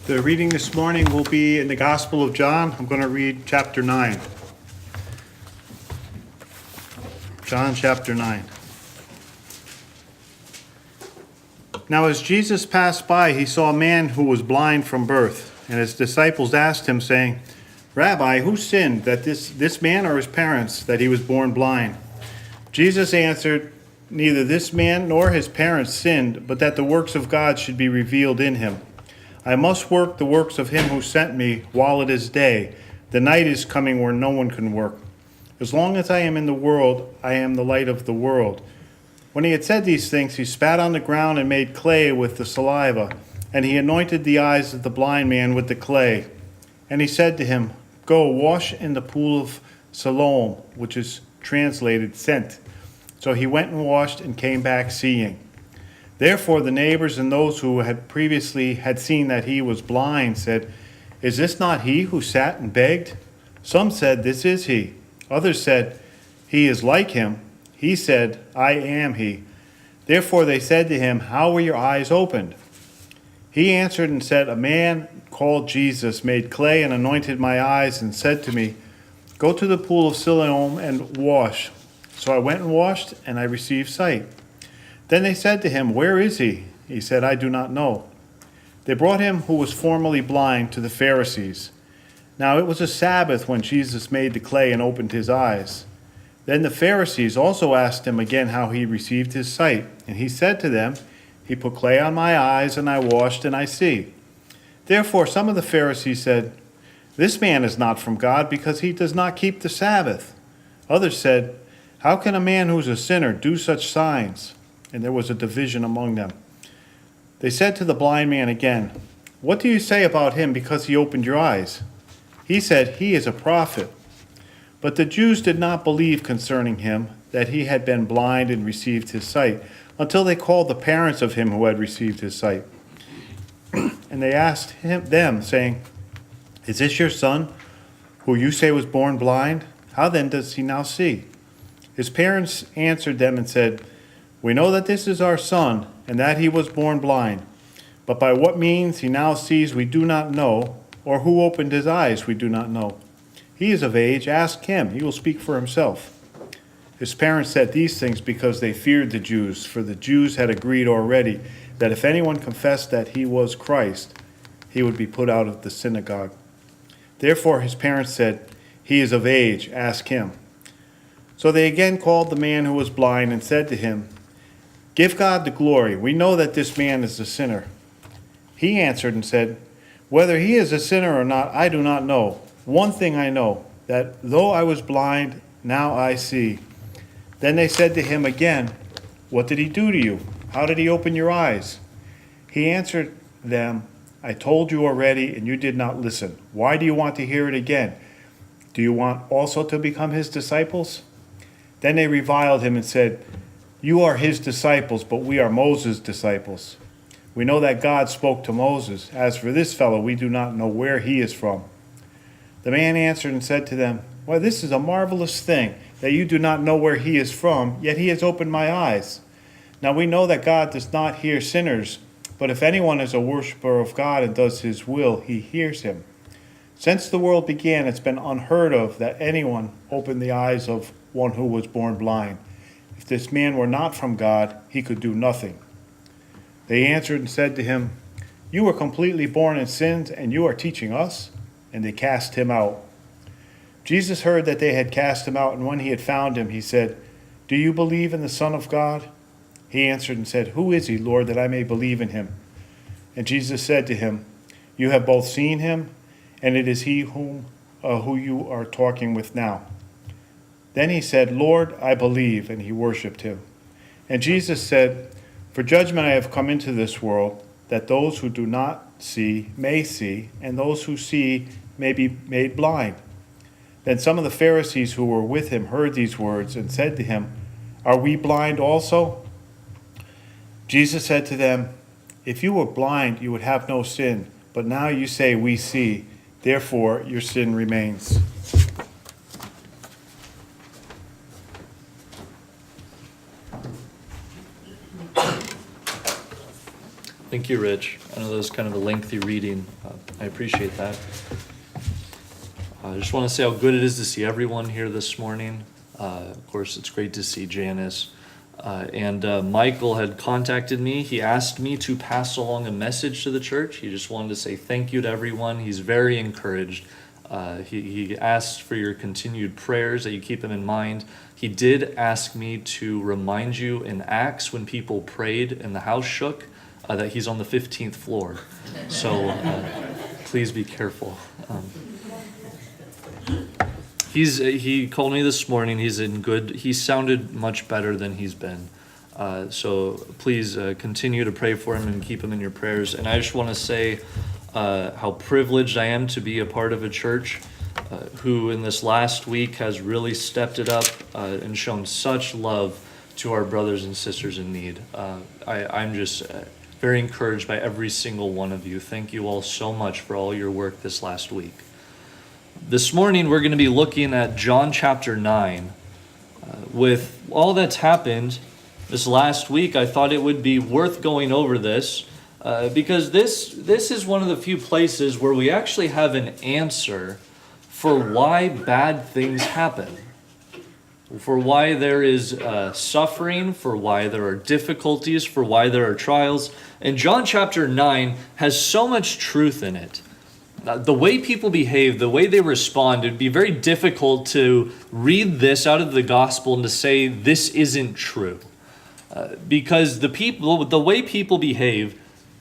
The reading this morning will be in the Gospel of John. I'm going to read chapter 9. John chapter 9. Now as Jesus passed by, he saw a man who was blind from birth, and his disciples asked him, saying, Rabbi, who sinned, that this man or his parents, that he was born blind? Jesus answered, Neither this man nor his parents sinned, but that the works of God should be revealed in him. I must work the works of him who sent me while it is day. The night is coming where no one can work. As long as I am in the world, I am the light of the world. When he had said these things, he spat on the ground and made clay with the saliva, and he anointed the eyes of the blind man with the clay. And he said to him, Go, wash in the pool of Siloam, which is translated sent. So he went and washed and came back seeing. Therefore the neighbors and those who had previously had seen that he was blind said, Is this not he who sat and begged? Some said, This is he. Others said, He is like him. He said, I am he. Therefore they said to him, How were your eyes opened? He answered and said, A man called Jesus made clay and anointed my eyes and said to me, Go to the pool of Siloam and wash. So I went and washed, and I received sight. Then they said to him, Where is he? He said, I do not know. They brought him who was formerly blind to the Pharisees. Now it was a Sabbath when Jesus made the clay and opened his eyes. Then the Pharisees also asked him again how he received his sight. And he said to them, He put clay on my eyes, and I washed, and I see. Therefore some of the Pharisees said, This man is not from God, because he does not keep the Sabbath. Others said, How can a man who is a sinner do such signs? And there was a division among them. They said to the blind man again, What do you say about him because he opened your eyes? He said, He is a prophet. But the Jews did not believe concerning him that he had been blind and received his sight, until they called the parents of him who had received his sight. And they asked them, saying, Is this your son, who you say was born blind? How then does he now see? His parents answered them and said, We know that this is our son, and that he was born blind. But by what means he now sees we do not know, or who opened his eyes we do not know. He is of age, ask him, he will speak for himself. His parents said these things because they feared the Jews, for the Jews had agreed already that if anyone confessed that he was Christ, he would be put out of the synagogue. Therefore his parents said, He is of age, ask him. So they again called the man who was blind and said to him, Give God the glory. We know that this man is a sinner. He answered and said, Whether he is a sinner or not, I do not know. One thing I know, that though I was blind, now I see. Then they said to him again, What did he do to you? How did he open your eyes? He answered them, I told you already, and you did not listen. Why do you want to hear it again? Do you want also to become his disciples? Then they reviled him and said, You are his disciples, but we are Moses' disciples. We know that God spoke to Moses. As for this fellow, we do not know where he is from. The man answered and said to them, Why, this is a marvelous thing, that you do not know where he is from, yet he has opened my eyes. Now we know that God does not hear sinners, but if anyone is a worshiper of God and does his will, he hears him. Since the world began, it's been unheard of that anyone opened the eyes of one who was born blind. If this man were not from God, he could do nothing. They answered and said to him, You were completely born in sins, and you are teaching us? And they cast him out. Jesus heard that they had cast him out, and when he had found him, he said, Do you believe in the Son of God? He answered and said, Who is he, Lord, that I may believe in him? And Jesus said to him, You have both seen him, and it is he who you are talking with now. Then he said, Lord, I believe, and he worshipped him. And Jesus said, For judgment I have come into this world, that those who do not see may see, and those who see may be made blind. Then some of the Pharisees who were with him heard these words and said to him, Are we blind also? Jesus said to them, If you were blind, you would have no sin, but now you say, We see. Therefore your sin remains. Thank you, Rich. I know that was kind of a lengthy reading. I appreciate that. I just want to say how good it is to see everyone here this morning. Of course, it's great to see Janice. And Michael had contacted me. He asked me to pass along a message to the church. He just wanted to say thank you to everyone. He's very encouraged. He asked for your continued prayers, that you keep him in mind. He did ask me to remind you in Acts when people prayed and the house shook, that he's on the 15th floor. So please be careful. He called me this morning. He sounded much better than he's been. So please continue to pray for him and keep him in your prayers. And I just want to say how privileged I am to be a part of a church who in this last week has really stepped it up and shown such love to our brothers and sisters in need. I'm just very encouraged by every single one of you. Thank you all so much for all your work this last week. This morning we're going to be looking at John chapter 9. With all that's happened this last week, I thought it would be worth going over this because this is one of the few places where we actually have an answer for why bad things happen, for why there is suffering, for why there are difficulties, for why there are trials. And John chapter 9 has so much truth in it. The way people behave, the way they respond, it'd be very difficult to read this out of the gospel and to say this isn't true. Because the way people behave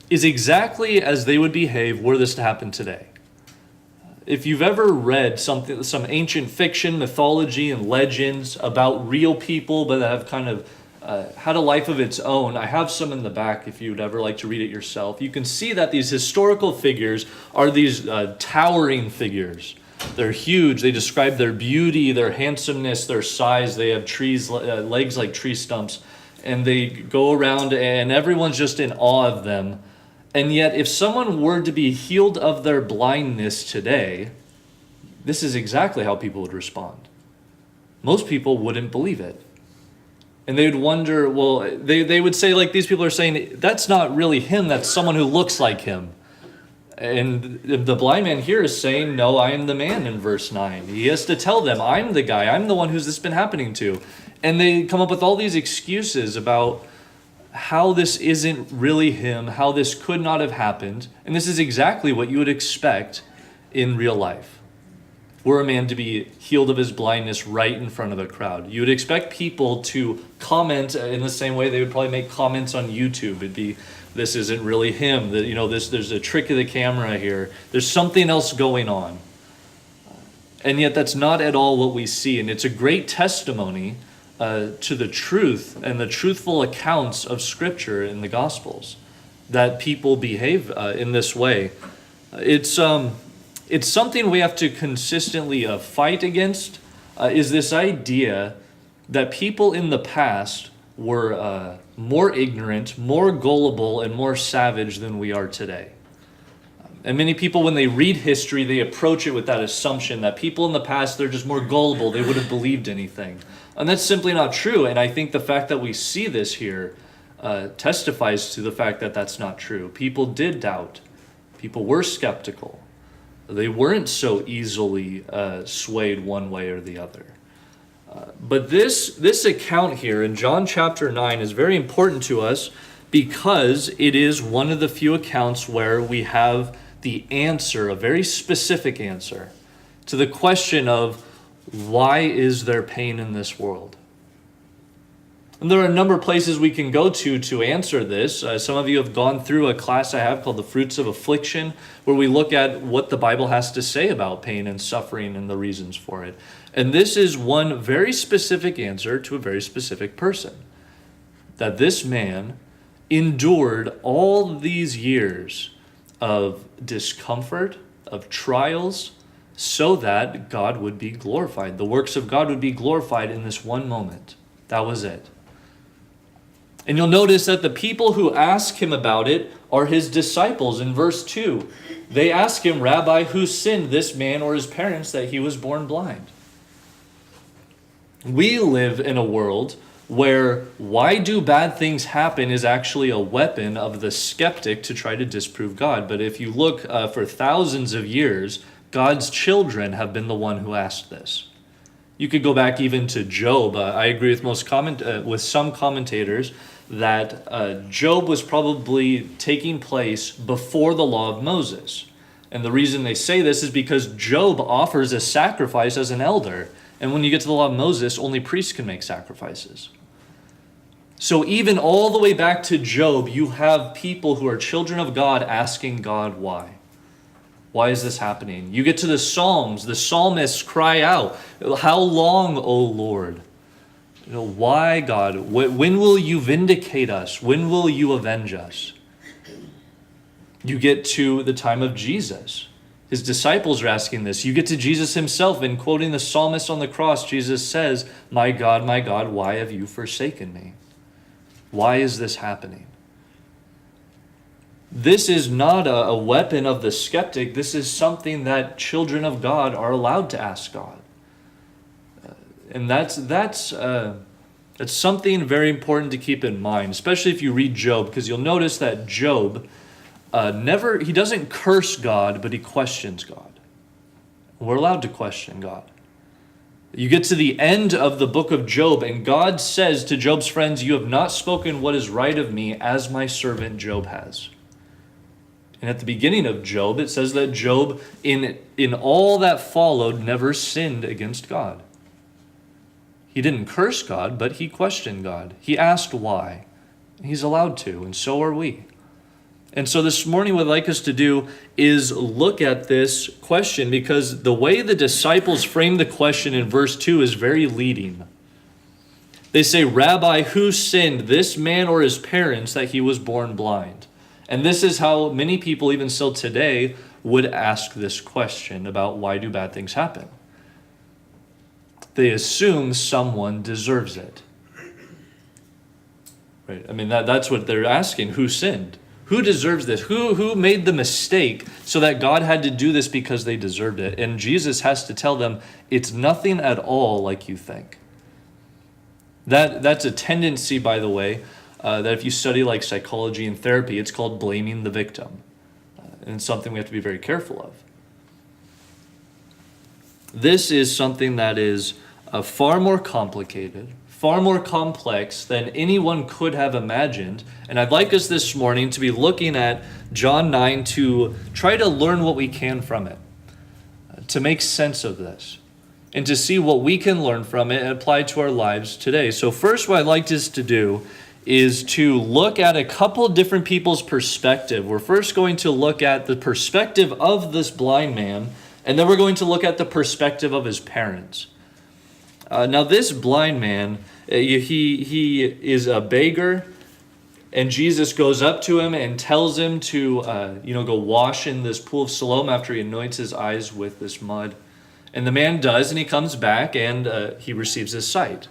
is exactly as they would behave were this to happen today. If you've ever read some ancient fiction, mythology, and legends about real people but that have kind of had a life of its own, I have some in the back if you'd ever like to read it yourself. You can see that these historical figures are these towering figures. They're huge. They describe their beauty, their handsomeness, their size. They have legs like tree stumps. And they go around and everyone's just in awe of them. And yet, if someone were to be healed of their blindness today, this is exactly how people would respond. Most people wouldn't believe it. And they would wonder, well, they would say, like these people are saying, that's not really him, that's someone who looks like him. And the blind man here is saying, no, I am the man in verse 9. He has to tell them, I'm the guy, I'm the one who's this been happening to. And they come up with all these excuses about how this isn't really him, how this could not have happened. And this is exactly what you would expect in real life. Were a man to be healed of his blindness right in front of a crowd, you would expect people to comment in the same way they would probably make comments on YouTube. It'd be, this isn't really him, that, there's a trick of the camera here. There's something else going on. And yet that's not at all what we see. And it's a great testimony to the truth and the truthful accounts of Scripture in the Gospels, that people behave in this way. It's something we have to consistently fight against, is this idea that people in the past were more ignorant, more gullible, and more savage than we are today. And many people, when they read history, they approach it with that assumption that people in the past, they're just more gullible, they would have believed anything. And that's simply not true. And I think the fact that we see this here testifies to the fact that that's not true. People did doubt. People were skeptical. They weren't so easily swayed one way or the other. But this account here in John chapter 9 is very important to us because it is one of the few accounts where we have the answer, a very specific answer, to the question of why is there pain in this world? And there are a number of places we can go to answer this. Some of you have gone through a class I have called The Fruits of Affliction, where we look at what the Bible has to say about pain and suffering and the reasons for it. And this is one very specific answer to a very specific person. That this man endured all these years of discomfort, of trials, so that God would be glorified. The works of God would be glorified in this one moment. That was it. And you'll notice that the people who ask him about it are his disciples. In verse 2, they ask him, Rabbi, who sinned, this man or his parents, that he was born blind? We live in a world where why do bad things happen is actually a weapon of the skeptic to try to disprove God. But if you look for thousands of years, God's children have been the one who asked this. You could go back even to Job. I agree with some commentators that Job was probably taking place before the law of Moses. And the reason they say this is because Job offers a sacrifice as an elder. And when you get to the law of Moses, only priests can make sacrifices. So even all the way back to Job, you have people who are children of God asking God why. Why is this happening? You get to the Psalms. The psalmists cry out, "How long, O Lord?" Why, God? When will you vindicate us? When will you avenge us? You get to the time of Jesus. His disciples are asking this. You get to Jesus himself, and quoting the psalmist on the cross, Jesus says, my God, why have you forsaken me?" Why is this happening? This is not a weapon of the skeptic. This is something that children of God are allowed to ask God. And that's something very important to keep in mind, especially if you read Job, because you'll notice that Job he doesn't curse God, but he questions God. We're allowed to question God. You get to the end of the book of Job, and God says to Job's friends, "You have not spoken what is right of me, as my servant Job has." And at the beginning of Job, it says that Job, in all that followed, never sinned against God. He didn't curse God, but he questioned God. He asked why. He's allowed to, and so are we. And so this morning, what I'd like us to do is look at this question, because the way the disciples frame the question in verse 2 is very leading. They say, "Rabbi, who sinned, this man or his parents, that he was born blind?" And this is how many people, even still today, would ask this question about why do bad things happen. They assume someone deserves it. Right? I mean, that's what they're asking. Who sinned? Who deserves this? Who made the mistake so that God had to do this because they deserved it? And Jesus has to tell them, it's nothing at all like you think. That's a tendency, by the way, that if you study like psychology and therapy, it's called blaming the victim. And it's something we have to be very careful of. This is something that is far more complicated, far more complex than anyone could have imagined. And I'd like us this morning to be looking at John 9 to try to learn what we can from it, to make sense of this, and to see what we can learn from it and apply to our lives today. So first, what I'd like us to do is to look at a couple different people's perspective. We're first going to look at the perspective of this blind man, and then we're going to look at the perspective of his parents. Now, this blind man, he is a beggar, and Jesus goes up to him and tells him to, go wash in this pool of Siloam after he anoints his eyes with this mud. And the man does, and he comes back, and he receives his sight.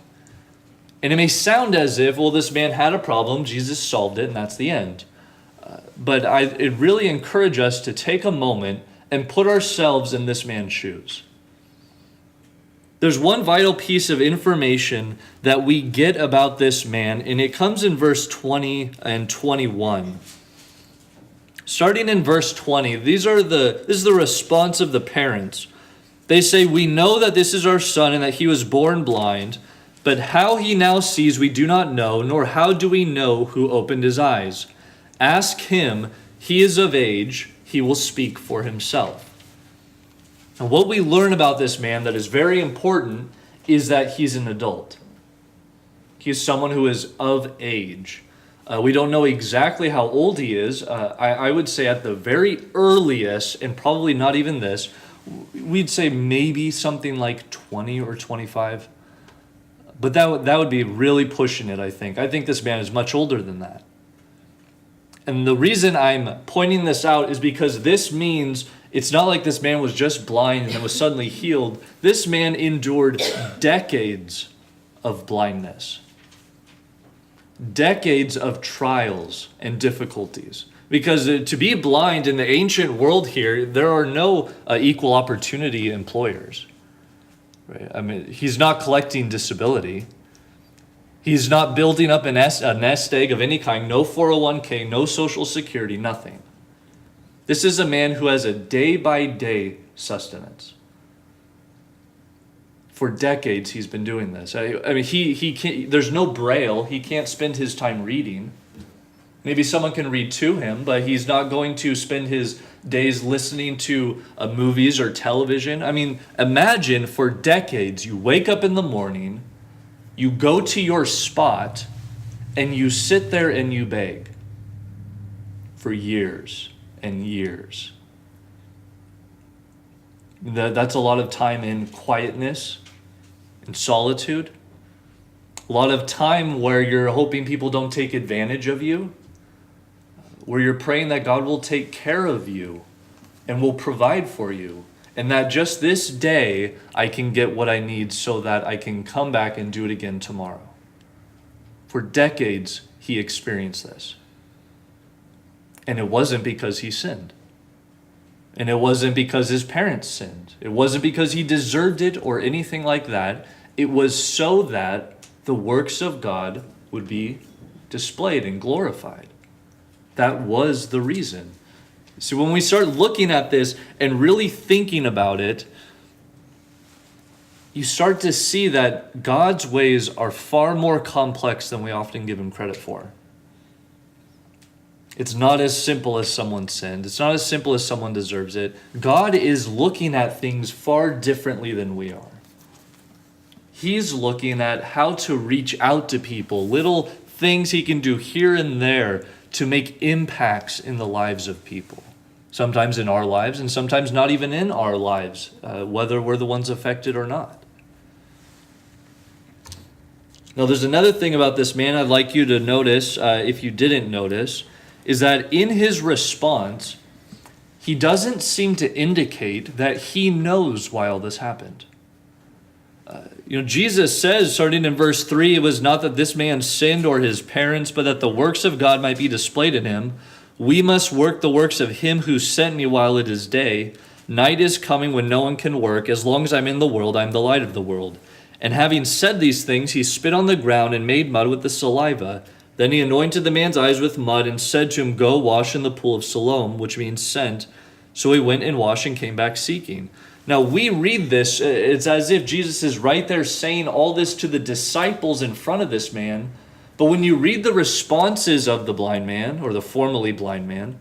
And it may sound as if, well, this man had a problem, Jesus solved it, and that's the end. But it really encourage us to take a moment and put ourselves in this man's shoes. There's one vital piece of information that we get about this man, and it comes in verse 20 and 21. Starting in verse 20, this is the response of the parents. They say, "We know that this is our son and that he was born blind, but how he now sees we do not know, nor how do we know who opened his eyes. Ask him, he is of age, he will speak for himself." And what we learn about this man that is very important is that he's an adult. He is someone who is of age. We don't know exactly how old he is. I would say at the very earliest, and probably not even this, we'd say maybe something like 20 or 25. But that would be really pushing it, I think. I think this man is much older than that. And the reason I'm pointing this out is because this means it's not like this man was just blind and then was suddenly healed. This man endured decades of blindness, decades of trials and difficulties. Because to be blind in the ancient world here, there are no equal opportunity employers. Right? I mean, he's not collecting disability. He's not building up a nest egg of any kind, no 401k, no social security, nothing. This is a man who has a day-by-day sustenance. For decades, he's been doing this. I mean, he can't, there's no braille. He can't spend his time reading. Maybe someone can read to him, but he's not going to spend his days listening to movies or television. I mean, imagine for decades, you wake up in the morning, you go to your spot, and you sit there and you beg for years and years. That's a lot of time in quietness, in solitude. A lot of time where you're hoping people don't take advantage of you, where you're praying that God will take care of you and will provide for you, and that just this day I can get what I need so that I can come back and do it again tomorrow. For decades, he experienced this. And it wasn't because he sinned. And it wasn't because his parents sinned. It wasn't because he deserved it or anything like that. It was so that the works of God would be displayed and glorified. That was the reason. See, when we start looking at this and really thinking about it, you start to see that God's ways are far more complex than we often give him credit for. It's not as simple as someone sinned. It's not as simple as someone deserves it. God is looking at things far differently than we are. He's looking at how to reach out to people, little things he can do here and there to make impacts in the lives of people. Sometimes in our lives, and sometimes not even in our lives, whether we're the ones affected or not. Now, there's another thing about this man I'd like you to notice, if you didn't notice, is that in his response, he doesn't seem to indicate that he knows why all this happened. Jesus says, starting in verse 3, it was not that this man sinned or his parents, but that the works of God might be displayed in him. We must work the works of him who sent me while it is day. Night is coming when no one can work. As long as I'm in the world, I'm the light of the world. And having said these things, he spit on the ground and made mud with the saliva. Then he anointed the man's eyes with mud and said to him, go wash in the pool of Siloam, which means sent. So he went and washed and came back seeking. Now we read this, it's as if Jesus is right there saying all this to the disciples in front of this man. But when you read the responses of the blind man, or the formerly blind man,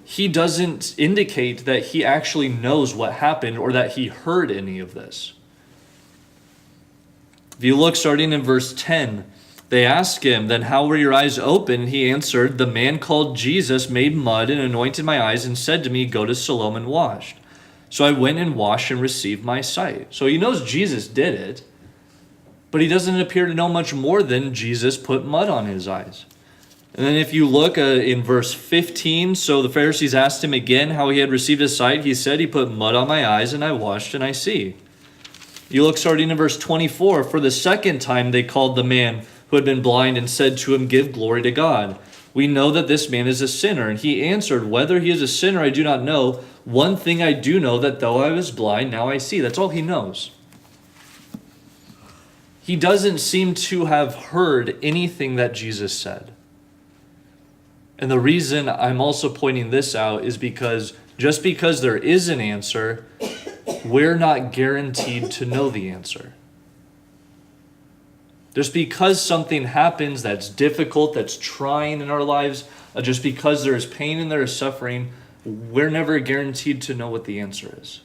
he doesn't indicate that he actually knows what happened or that he heard any of this. If you look starting in verse 10, they ask him, then how were your eyes open? He answered, the man called Jesus made mud and anointed my eyes and said to me, go to Siloam and wash. So I went and washed and received my sight. So he knows Jesus did it, but he doesn't appear to know much more than Jesus put mud on his eyes. And then if you look in verse 15, so the Pharisees asked him again how he had received his sight. He said, he put mud on my eyes and I washed and I see. You look starting in verse 24, for the second time they called the man who had been blind and said to him, give glory to God. We know that this man is a sinner. And he answered, whether he is a sinner I do not know. One thing I do know, that though I was blind, now I see. That's all he knows. He doesn't seem to have heard anything that Jesus said. And the reason I'm also pointing this out is because just because there is an answer, we're not guaranteed to know the answer. Just because something happens that's difficult, that's trying in our lives, just because there is pain and there is suffering, we're never guaranteed to know what the answer is.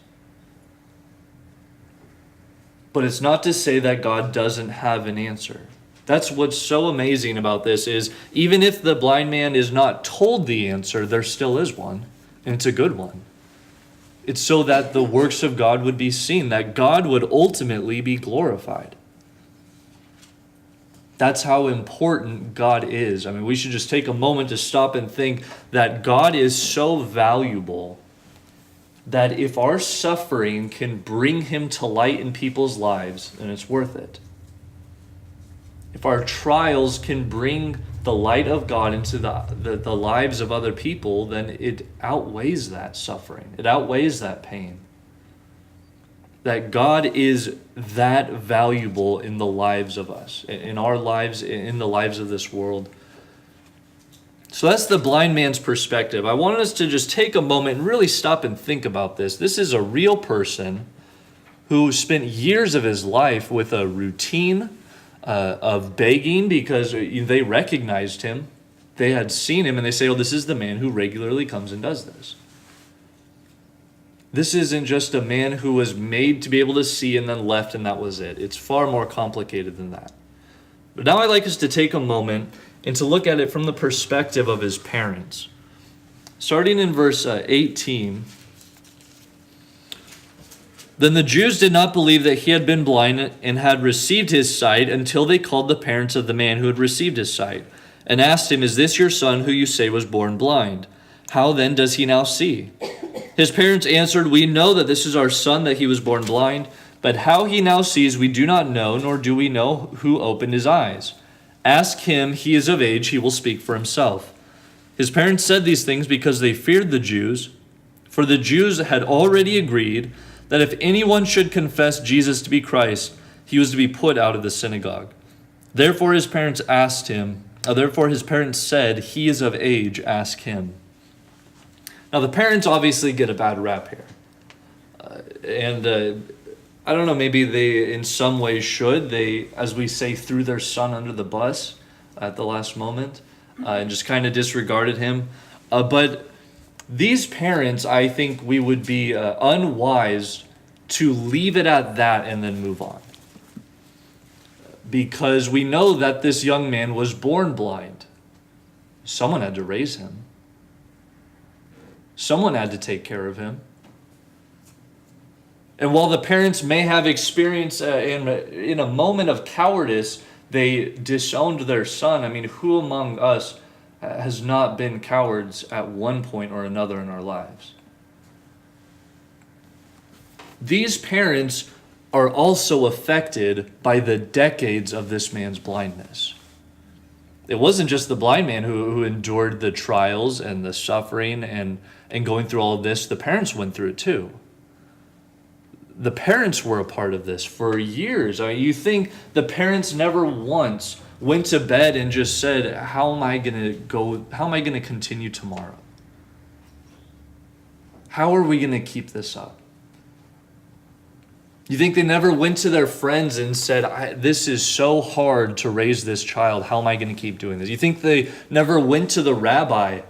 But it's not to say that God doesn't have an answer. That's what's so amazing about this is even if the blind man is not told the answer, there still is one, and it's a good one. It's so that the works of God would be seen, that God would ultimately be glorified. That's how important God is. I mean, we should just take a moment to stop and think that God is so valuable that if our suffering can bring him to light in people's lives, then it's worth it. If our trials can bring the light of God into the lives of other people, then it outweighs that suffering. It outweighs that pain. that God is that valuable in the lives of us, in our lives, in the lives of this world. So that's the blind man's perspective. I wanted us to just take a moment and really stop and think about this. This is a real person who spent years of his life with a routine of begging because they recognized him. They had seen him and they say, oh, this is the man who regularly comes and does this. This isn't just a man who was made to be able to see and then left and that was it. It's far more complicated than that. But now I'd like us to take a moment and to look at it from the perspective of his parents. Starting in verse 18. Then the Jews did not believe that he had been blind and had received his sight until they called the parents of the man who had received his sight and asked him, is this your son who you say was born blind? How then does he now see? His parents answered, we know that this is our son, that he was born blind, but how he now sees we do not know, nor do we know who opened his eyes. Ask him, he is of age, he will speak for himself. His parents said these things because they feared the Jews, for the Jews had already agreed that if anyone should confess Jesus to be Christ, he was to be put out of the synagogue. Therefore his parents said, he is of age, ask him. Now the parents obviously get a bad rap here. I don't know, maybe they in some ways should. They, as we say, threw their son under the bus at the last moment and just kind of disregarded him. But these parents, I think we would be unwise to leave it at that and then move on. Because we know that this young man was born blind. Someone had to raise him. Someone had to take care of him. And while the parents may have experienced in a moment of cowardice, they disowned their son. I mean, who among us has not been cowards at one point or another in our lives? These parents are also affected by the decades of this man's blindness. It wasn't just the blind man who endured the trials and the suffering and going through all of this. The parents went through it too. The parents were a part of this for years. I mean, you think the parents never once went to bed and just said, how am I going to continue tomorrow? How are we going to keep this up? You think they never went to their friends and said, this is so hard to raise this child. How am I going to keep doing this? You think they never went to the rabbi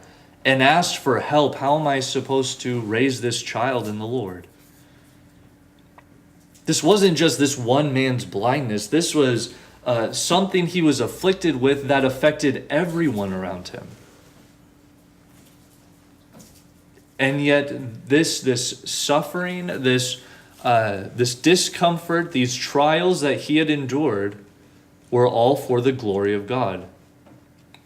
and asked for help? How am I supposed to raise this child in the Lord? This wasn't just this one man's blindness. This was something he was afflicted with that affected everyone around him. And yet this suffering, this discomfort, these trials that he had endured were all for the glory of God.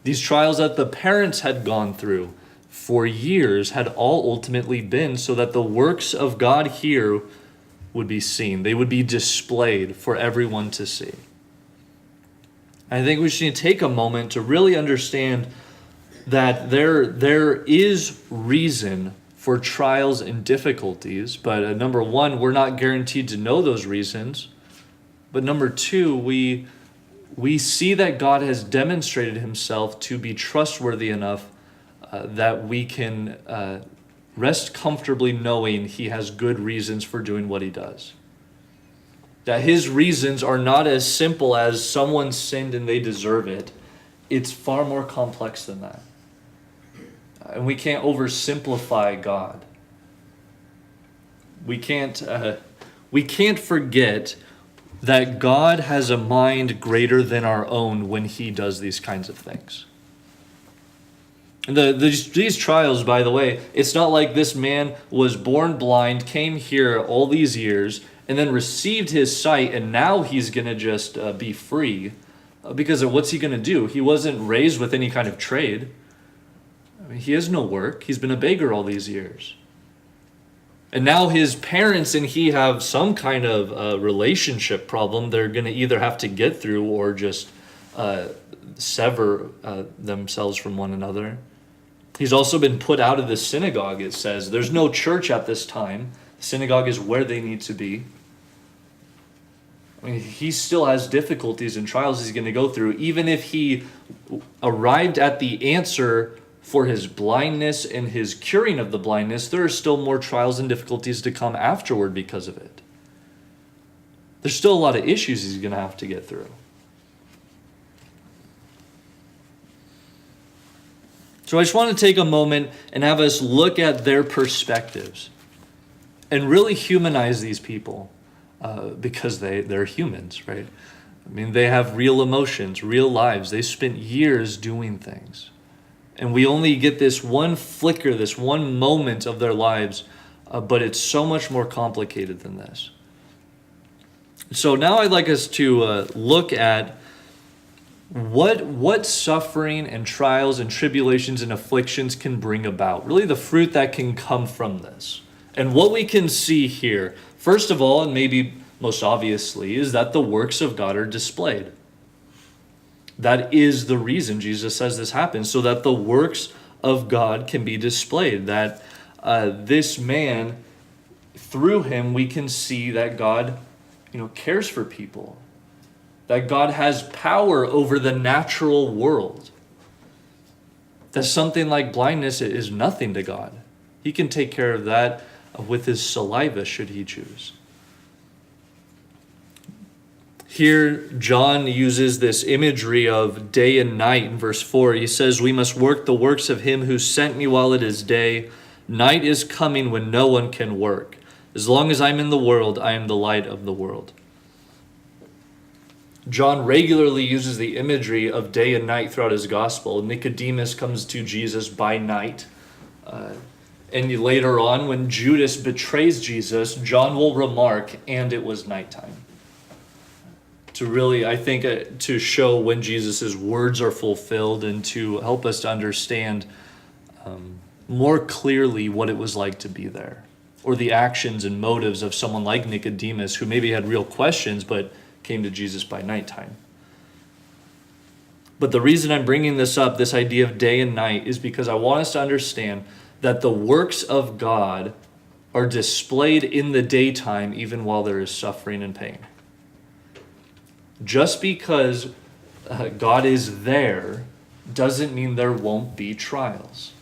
These trials that the parents had gone through for years had all ultimately been so that the works of God here would be seen. They would be displayed for everyone to see. I think we should take a moment to really understand that there is reason for trials and difficulties, but number one, we're not guaranteed to know those reasons. But number two, we see that God has demonstrated himself to be trustworthy enough that we can rest comfortably knowing he has good reasons for doing what he does. That his reasons are not as simple as someone sinned and they deserve it. It's far more complex than that. And we can't oversimplify God. We can't forget that God has a mind greater than our own when he does these kinds of things. And these trials, by the way, it's not like this man was born blind, came here all these years, and then received his sight, and now he's going to just be free. Because of what's he going to do? He wasn't raised with any kind of trade. I mean, he has no work. He's been a beggar all these years. And now his parents and he have some kind of relationship problem they're going to either have to get through or just sever themselves from one another. He's also been put out of the synagogue, it says. There's no church at this time. The synagogue is where they need to be. I mean, he still has difficulties and trials he's going to go through. Even if he arrived at the answer for his blindness and his curing of the blindness, there are still more trials and difficulties to come afterward because of it. There's still a lot of issues he's going to have to get through. So I just want to take a moment and have us look at their perspectives and really humanize these people because they're humans, right? I mean, they have real emotions, real lives. They spent years doing things. And we only get this one flicker, this one moment of their lives, but it's so much more complicated than this. So now I'd like us to look at what suffering and trials and tribulations and afflictions can bring about. Really the fruit that can come from this. And what we can see here, first of all, and maybe most obviously, is that the works of God are displayed. That is the reason Jesus says this happens, so that the works of God can be displayed. That this man, through him, we can see that God, cares for people. That God has power over the natural world. That something like blindness is nothing to God. He can take care of that with his saliva, should he choose. Here, John uses this imagery of day and night in verse 4. He says, "We must work the works of him who sent me while it is day. Night is coming when no one can work. As long as I'm in the world, I am the light of the world." John regularly uses the imagery of day and night throughout his gospel. Nicodemus comes to Jesus by night. And later on, when Judas betrays Jesus, John will remark, "And it was nighttime." To really, I think, to show when Jesus' words are fulfilled and to help us to understand more clearly what it was like to be there. Or the actions and motives of someone like Nicodemus, who maybe had real questions, but came to Jesus by nighttime. But the reason I'm bringing this up, this idea of day and night, is because I want us to understand that the works of God are displayed in the daytime even while there is suffering and pain. Just because God is there doesn't mean there won't be trials.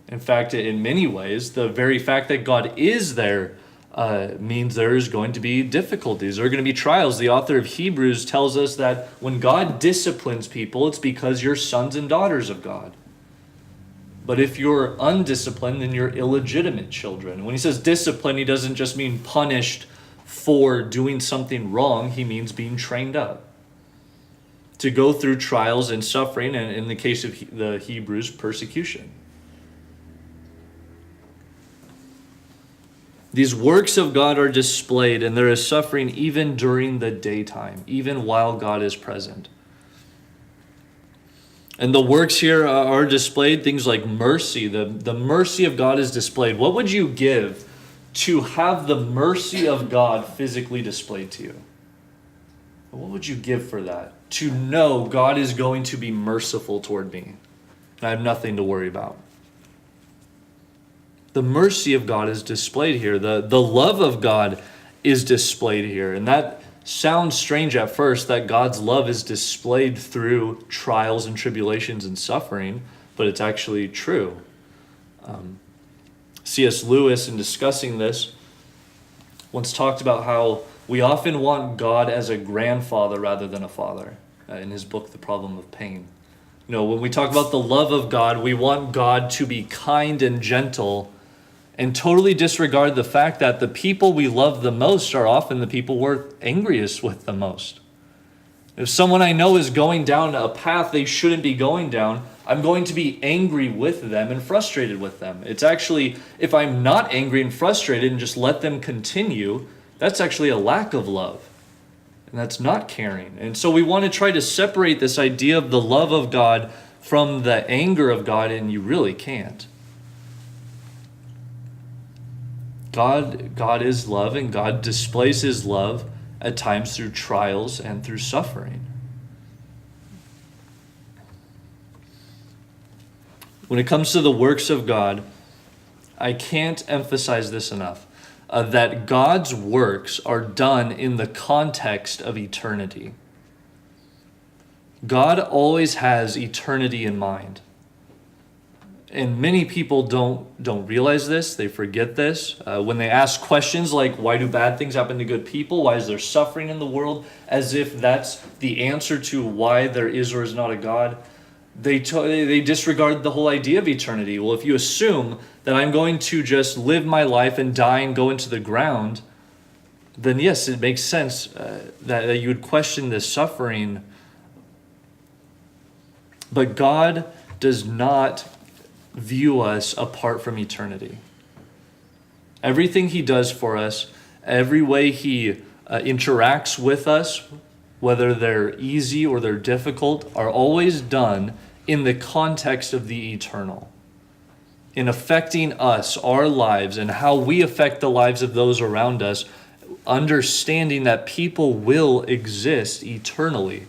In fact, in many ways, the very fact that God is there means there is going to be difficulties. There are going to be trials. The author of Hebrews tells us that when God disciplines people, it's because you're sons and daughters of God. But if you're undisciplined, then you're illegitimate children. When he says discipline, he doesn't just mean punished for doing something wrong. He means being trained up to go through trials and suffering, and in the case of the Hebrews, persecution. These works of God are displayed, and there is suffering even during the daytime, even while God is present. And the works here are displayed, things like mercy. The mercy of God is displayed. What would you give to have the mercy of God physically displayed to you? What would you give for that? To know God is going to be merciful toward me. I have nothing to worry about. The mercy of God is displayed here. The love of God is displayed here. And that sounds strange at first, that God's love is displayed through trials and tribulations and suffering, but it's actually true. C.S. Lewis, in discussing this, once talked about how we often want God as a grandfather rather than a father, in his book, The Problem of Pain. When we talk about the love of God, we want God to be kind and gentle, and totally disregard the fact that the people we love the most are often the people we're angriest with the most. If someone I know is going down a path they shouldn't be going down, I'm going to be angry with them and frustrated with them. It's actually, if I'm not angry and frustrated and just let them continue, that's actually a lack of love. And that's not caring. And so we want to try to separate this idea of the love of God from the anger of God, and you really can't. God is love, and God displays his love at times through trials and through suffering. When it comes to the works of God, I can't emphasize this enough. that God's works are done in the context of eternity. God always has eternity in mind. And many people don't realize this. They forget this. When they ask questions like, why do bad things happen to good people? Why is there suffering in the world? As if that's the answer to why there is or is not a God. They disregard the whole idea of eternity. Well, if you assume that I'm going to just live my life and die and go into the ground, then yes, it makes sense that you would question this suffering. But God does not view us apart from eternity. Everything he does for us, every way he interacts with us, whether they're easy or they're difficult, are always done in the context of the eternal, in affecting us, our lives, and how we affect the lives of those around us, understanding that people will exist eternally.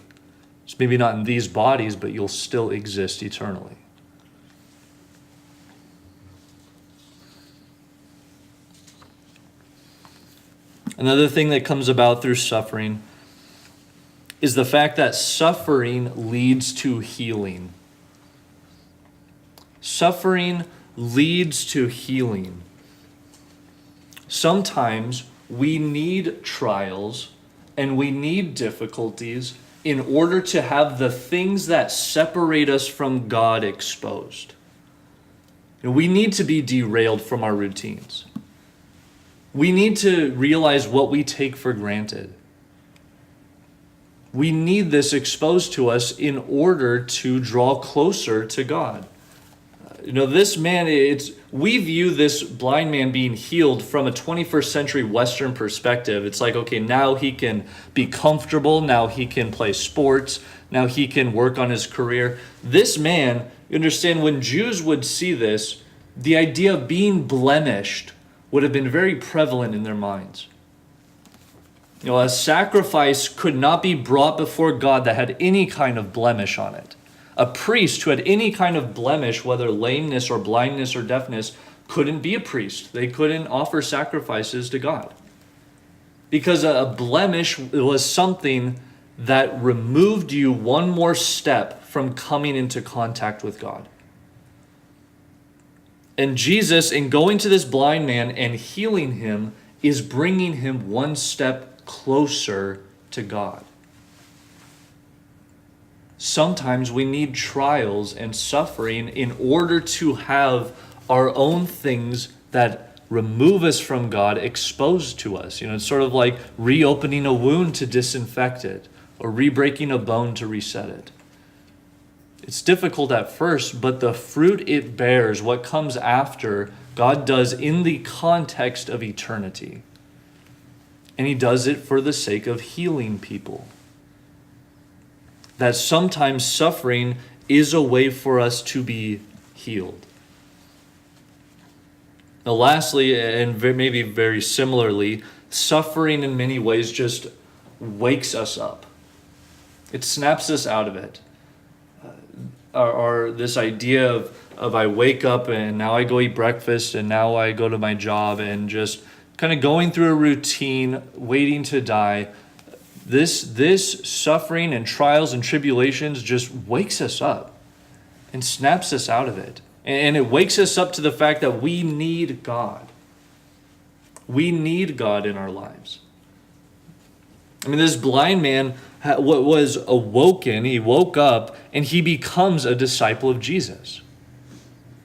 It's maybe not in these bodies, but you'll still exist eternally. Another thing that comes about through suffering is the fact that suffering leads to healing. Suffering leads to healing. Sometimes we need trials and we need difficulties in order to have the things that separate us from God exposed. And we need to be derailed from our routines. We need to realize what we take for granted. We need this exposed to us in order to draw closer to God. This man, we view this blind man being healed from a 21st century Western perspective. It's like, okay, now he can be comfortable, now he can play sports, now he can work on his career. This man, you understand, when Jews would see this, the idea of being blemished would have been very prevalent in their minds. A sacrifice could not be brought before God that had any kind of blemish on it. A priest who had any kind of blemish, whether lameness or blindness or deafness, couldn't be a priest. They couldn't offer sacrifices to God. Because a blemish was something that removed you one more step from coming into contact with God. And Jesus, in going to this blind man and healing him, is bringing him one step closer to God. Sometimes we need trials and suffering in order to have our own things that remove us from God exposed to us. It's sort of like reopening a wound to disinfect it, or re-breaking a bone to reset it. It's difficult at first, but the fruit it bears, what comes after, God does in the context of eternity. And he does it for the sake of healing people. That sometimes suffering is a way for us to be healed. Now lastly, and maybe very similarly, suffering in many ways just wakes us up. It snaps us out of it. Or this idea of I wake up and now I go eat breakfast and now I go to my job and just kind of going through a routine, waiting to die. This suffering and trials and tribulations just wakes us up and snaps us out of it. And it wakes us up to the fact that we need God. We need God in our lives. This blind man was awoken, he woke up, and he becomes a disciple of Jesus.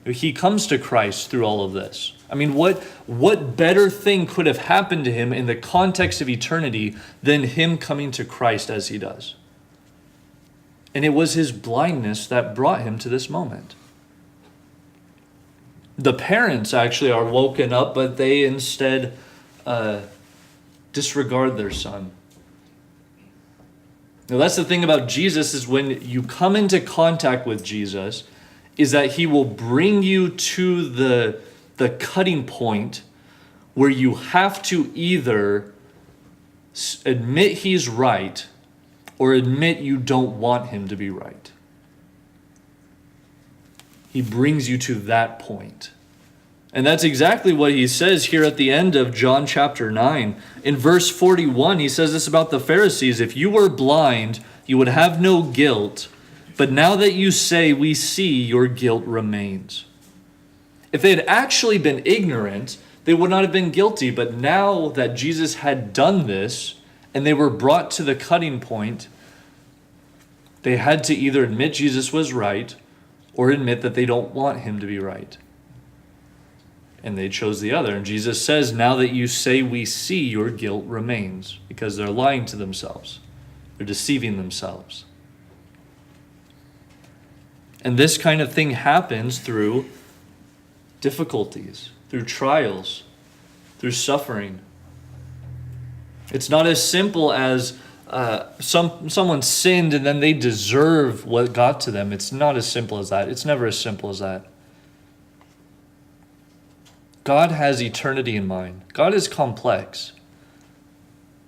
He comes to Christ through all of this. What better thing could have happened to him in the context of eternity than him coming to Christ as he does? And it was his blindness that brought him to this moment. The parents actually are woken up, but they instead disregard their son. Now that's the thing about Jesus, is when you come into contact with Jesus, is that he will bring you to the cutting point where you have to either admit he's right or admit you don't want him to be right. He brings you to that point. And that's exactly what he says here at the end of John chapter 9. In verse 41, he says this about the Pharisees: if you were blind, you would have no guilt, but now that you say we see, your guilt remains. If they had actually been ignorant, they would not have been guilty. But now that Jesus had done this, and they were brought to the cutting point, they had to either admit Jesus was right or admit that they don't want him to be right. And they chose the other. And Jesus says, now that you say we see, your guilt remains, because they're lying to themselves. They're deceiving themselves. And this kind of thing happens through difficulties, through trials, through suffering. It's not as simple as someone sinned and then they deserve what got to them. It's not as simple as that. It's never as simple as that. God has eternity in mind. God is complex.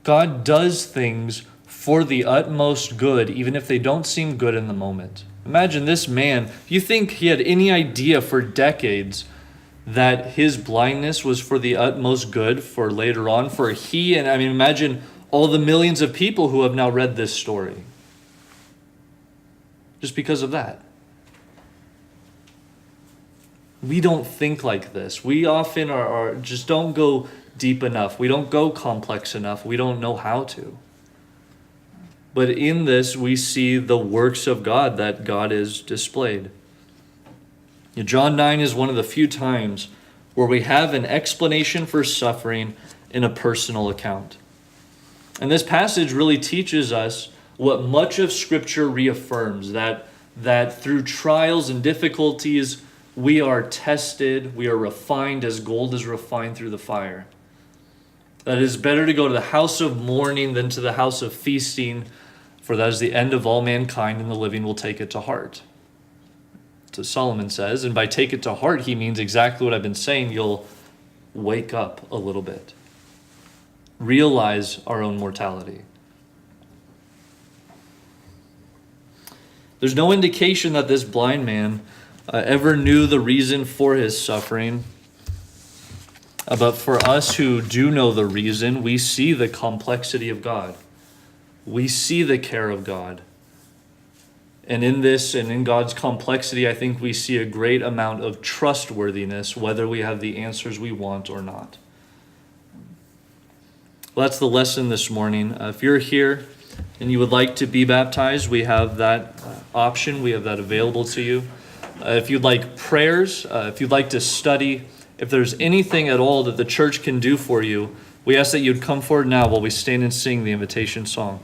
God does things for the utmost good, even if they don't seem good in the moment. Imagine this man. You think he had any idea for decades that his blindness was for the utmost good for later on, imagine all the millions of people who have now read this story. Just because of that. We don't think like this. We often are just don't go deep enough. We don't go complex enough. We don't know how to. But in this, we see the works of God that God is displayed. John 9 is one of the few times where we have an explanation for suffering in a personal account. And this passage really teaches us what much of Scripture reaffirms, that through trials and difficulties, we are tested, we are refined as gold is refined through the fire. That it is better to go to the house of mourning than to the house of feasting, for that is the end of all mankind, and the living will take it to heart. So Solomon says, and by take it to heart, he means exactly what I've been saying. You'll wake up a little bit. Realize our own mortality. There's no indication that this blind man ever knew the reason for his suffering. But for us who do know the reason, we see the complexity of God. We see the care of God. And in this and in God's complexity, I think we see a great amount of trustworthiness, whether we have the answers we want or not. Well, that's the lesson this morning. If you're here and you would like to be baptized, we have that option. We have that available to you. If you'd like prayers, if you'd like to study, if there's anything at all that the church can do for you, we ask that you'd come forward now while we stand and sing the invitation song.